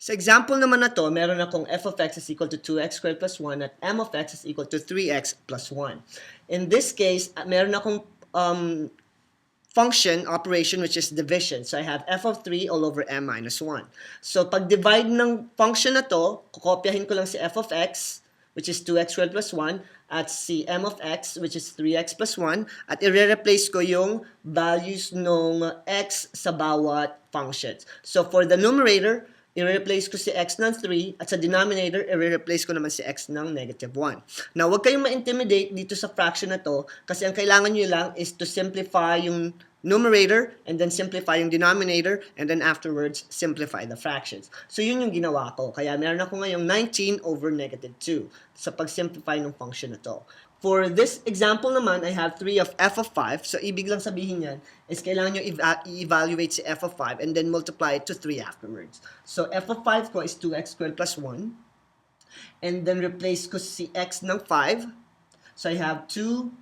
Sa example naman na to, meron akong f of x is equal to 2x squared plus 1 at m of x is equal to 3x plus 1. In this case, meron akong function operation which is division. So I have f of 3 all over m minus 1. So pag divide ng function na to, kukopyahin ko lang si f of x which is 2x squared plus 1 at si m of x which is 3x plus 1 at i-replace ko yung values ng x sa bawat functions. So for the numerator, i-replace ko si x ng 3 at sa denominator, i-replace ko naman si x ng negative 1. Now, huwag kayong ma-intimidate dito sa fraction na to kasi ang kailangan nyo lang is to simplify yung numerator and then simplify yung denominator and then afterwards simplify the fractions. So, yun yung ginawa ko. Kaya meron ako ngayong 19 over negative 2 sa pag-simplify ng function na to. For this example naman, I have 3 of f of 5. So, ibig lang sabihin yan is kailangan nyo i-evaluate si f of 5 and then multiply it to 3 afterwards. So, f of 5 ko is 2x squared plus 1. And then replace ko si x ng 5. So, I have 2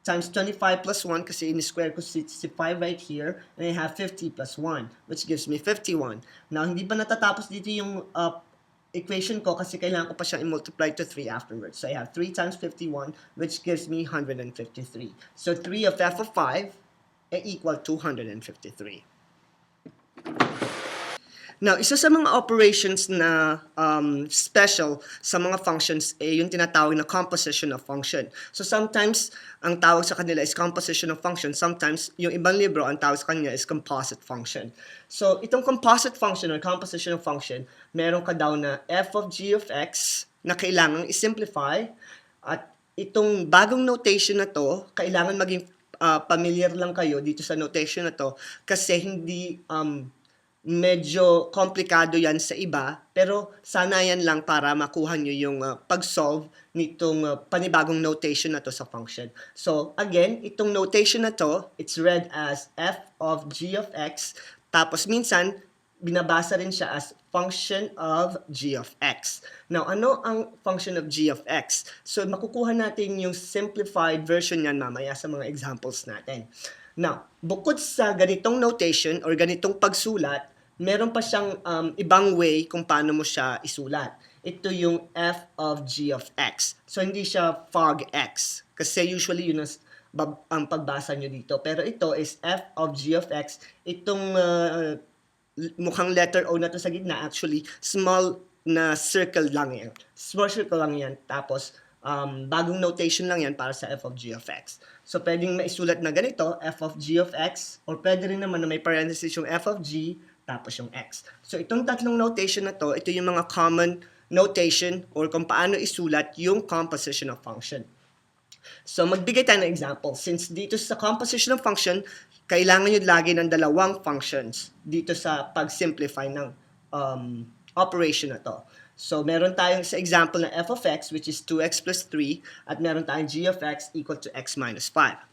times 25 plus 1 kasi in-square ko si 5 right here. And I have 50 plus 1, which gives me 51. Now, hindi pa natatapos dito yung equation ko kasi kailangan ko pa siyang i-multiply to 3 afterwards. So I have 3 times 51, which gives me 153. So 3 of f of 5 equal to 153. Now, isa sa mga operations na special sa mga functions yung tinatawag na composition of function. So sometimes, ang tawag sa kanila is composition of function. Sometimes, yung ibang libro, ang tawag sa kanila is composite function. So, itong composite function or composition of function, meron ka daw na f of g of x na kailangang i-simplify. At itong bagong notation na to, kailangan maging familiar lang kayo dito sa notation na to kasi hindi medyo komplikado yan sa iba, pero sana yan lang para makuha nyo yung pag-solve nitong panibagong notation na to sa function. So, again, itong notation na to, it's read as f of g of x, tapos minsan, binabasa rin siya as function of g of x. Now, ano ang function of g of x? So, makukuha natin yung simplified version yan mamaya sa mga examples natin. Now, bukod sa ganitong notation or ganitong pagsulat, meron pa siyang ibang way kung paano mo siya isulat. Ito yung f of g of x. So, hindi siya fog x. Kasi usually yun ang pagbasa nyo dito. Pero ito is f of g of x. Itong mukhang letter O na to sa gitna, actually, small na circle lang yan. Small circle lang yan. Tapos, bagong notation lang yan para sa f of g of x. So, pwedeng maisulat na ganito, f of g of x, or pwede rin naman na may parenthesis yung f of g, tapos yung x. So, itong tatlong notation na to, ito yung mga common notation or kung paano isulat yung composition of function. So, magbigay tayo ng example. Since dito sa composition of function, kailangan nyo lagi ng dalawang functions dito sa pag-simplify ng operation na to. So, meron tayong sa example na f of x, which is 2x plus 3, at meron tayong g of x equal to x minus 5.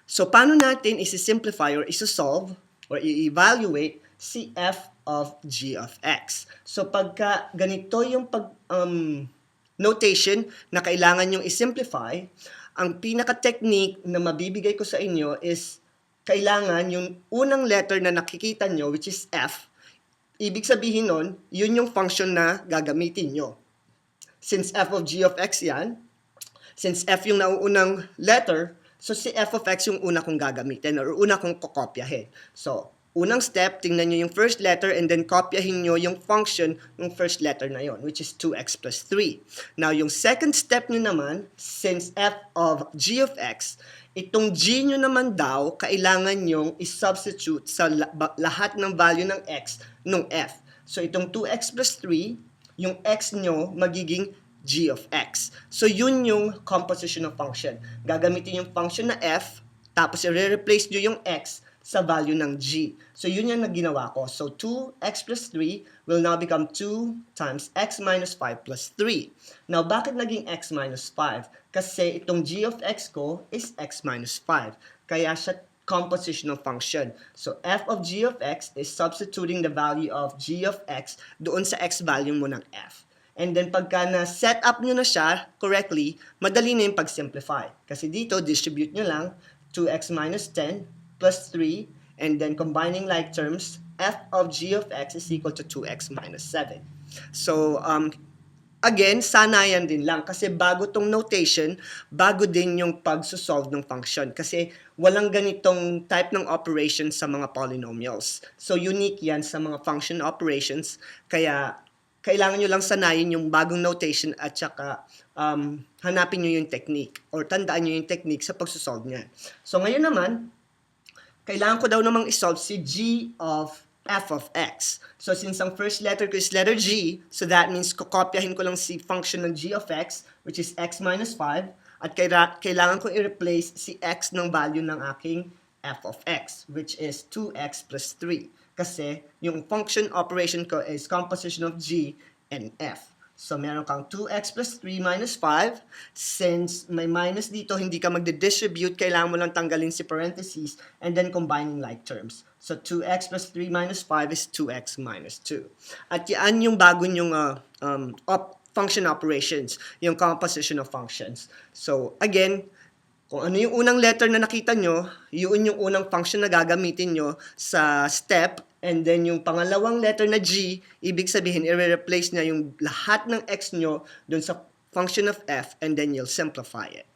So, paano natin isi-simplify or isi-solve or i-evaluate si f of g of x? So, pagka ganito yung notation na kailangan yung i-simplify, ang pinaka-technique na mabibigay ko sa inyo is kailangan yung unang letter na nakikita nyo, which is f, ibig sabihin nun, yun yung function na gagamitin nyo. Since f of g of x yan, since f yung nauunang letter, so si f of x yung una kong gagamitin or una kong kokopyahin. So, unang step, tingnan nyo yung first letter and then kopyahin nyo yung function ng first letter na yon, which is 2x plus 3. Now, yung second step nyo naman, since f of g of x, itong g nyo naman daw, kailangan nyong i-substitute sa lahat ng value ng x nung f. So, itong 2x plus 3, yung x nyo magiging g of x. So, yun yung composition of function. Gagamitin yung function na f, tapos i-replace nyo yung x sa value ng g. So, yun yung ginawa ko. So, 2x plus 3 will now become 2 times x minus 5 plus 3. Now, bakit naging x minus 5? Kasi itong g of x ko is x minus 5. Kaya siya compositional function. So, f of g of x is substituting the value of g of x doon sa x value mo ng f. And then, pagka na-set up nyo na siya correctly, madali na yung pag-simplify. Kasi dito, distribute nyo lang 2x minus 10 plus 3, and then combining like terms, f of g of x is equal to 2x minus 7. So, again, sanayan din lang kasi bago tong notation, bago din yung pagsosolve ng function kasi walang ganitong type ng operation sa mga polynomials. So, unique yan sa mga function operations kaya kailangan nyo lang sanayin yung bagong notation at saka hanapin nyo yung technique or tandaan nyo yung technique sa pagsosolve niya. So, ngayon naman, kailangan ko daw namang isolve si g of f of x. So, since ang first letter ko is letter g, so that means kokopyahin ko lang si function ng g of x, which is x minus 5, at kailangan ko i-replace si x ng value ng aking f of x, which is 2x plus 3. Kasi yung function operation ko is composition of g and f. So, meron kang 2x plus 3 minus 5. Since may minus dito, hindi ka magde-distribute, kailangan mo lang tanggalin si parentheses and then combining like terms. So, 2x plus 3 minus 5 is 2x minus 2. At yan yung bago yung function operations, yung composition of functions. So, again, kung ano yung unang letter na nakita nyo, yun yung unang function na gagamitin nyo sa step. And then yung pangalawang letter na G, ibig sabihin, i-replace niya yung lahat ng x nyo dun sa function of f and then you'll simplify it.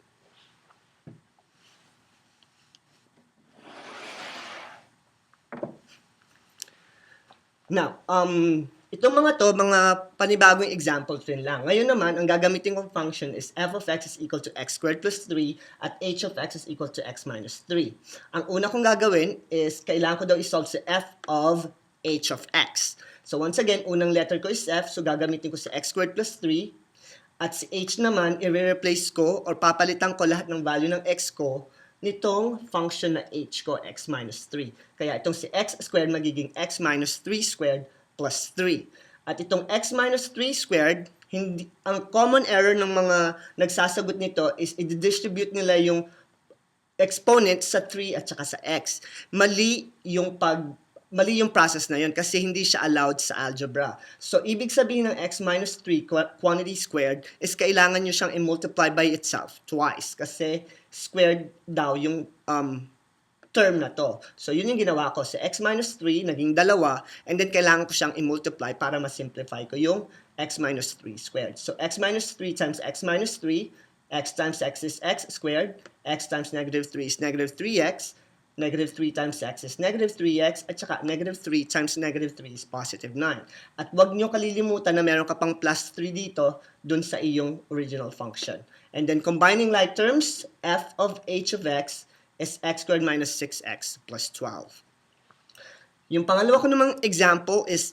Now, itong mga to, mga panibagong examples rin lang. Ngayon naman, ang gagamitin kong function is f of x is equal to x squared plus 3 at h of x is equal to x minus 3. Ang una kong gagawin is, kailangan ko daw isolve si f of h of x. So once again, unang letter ko is f, so gagamitin ko si x squared plus 3. At si h naman, i-replace ko or papalitan ko lahat ng value ng x ko nitong function na h ko, x minus 3. Kaya itong si x squared magiging x minus 3 squared plus 3. At itong x minus 3 squared, ang common error ng mga nagsasagot nito is i-distribute nila yung exponent sa 3 at saka sa x. Mali yung process na yun kasi hindi siya allowed sa algebra. So, ibig sabihin ng x minus 3 quantity squared is kailangan nyo siyang i-multiply by itself twice kasi squared daw yung term na to. So, yun yung ginawa ko. So, x minus 3, naging 2, and then kailangan ko siyang i-multiply para ma-simplify ko yung x minus 3 squared. So, x minus 3 times x minus 3, x times x is x squared, x times negative 3 is negative 3x, negative 3 times x is negative 3x, at saka negative 3 times negative 3 is positive 9. At wag nyo kalilimutan na meron ka pang plus 3 dito dun sa iyong original function. And then combining like terms, f of h of x is x squared minus 6x plus 12. Yung pangalawa ko namang example is,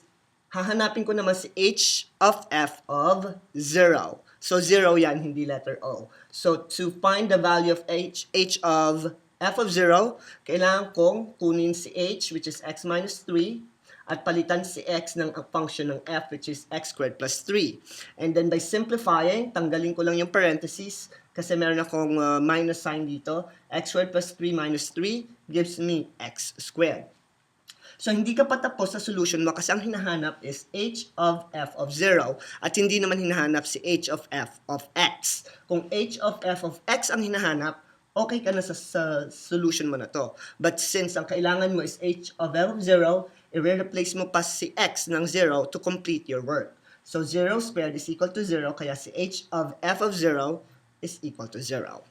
hahanapin ko naman si h of f of 0. So 0 yan, hindi letter O. So to find the value of h of f of 0, kailangan kong kunin si h, which is x minus 3, at palitan si x ng function ng f, which is x squared plus 3. And then by simplifying, tanggalin ko lang yung parentheses, kasi meron akong minus sign dito. X squared plus 3 minus 3 gives me x squared. So, hindi ka pa tapos sa solution mo kasi ang hinahanap is h of f of 0 at hindi naman hinahanap si h of f of x. Kung h of f of x ang hinahanap, okay ka na sa solution mo na to. But since ang kailangan mo is h of f of 0, i-replace mo pa si x ng 0 to complete your work. So, 0 squared is equal to 0, kaya si h of f of 0 is equal to 0.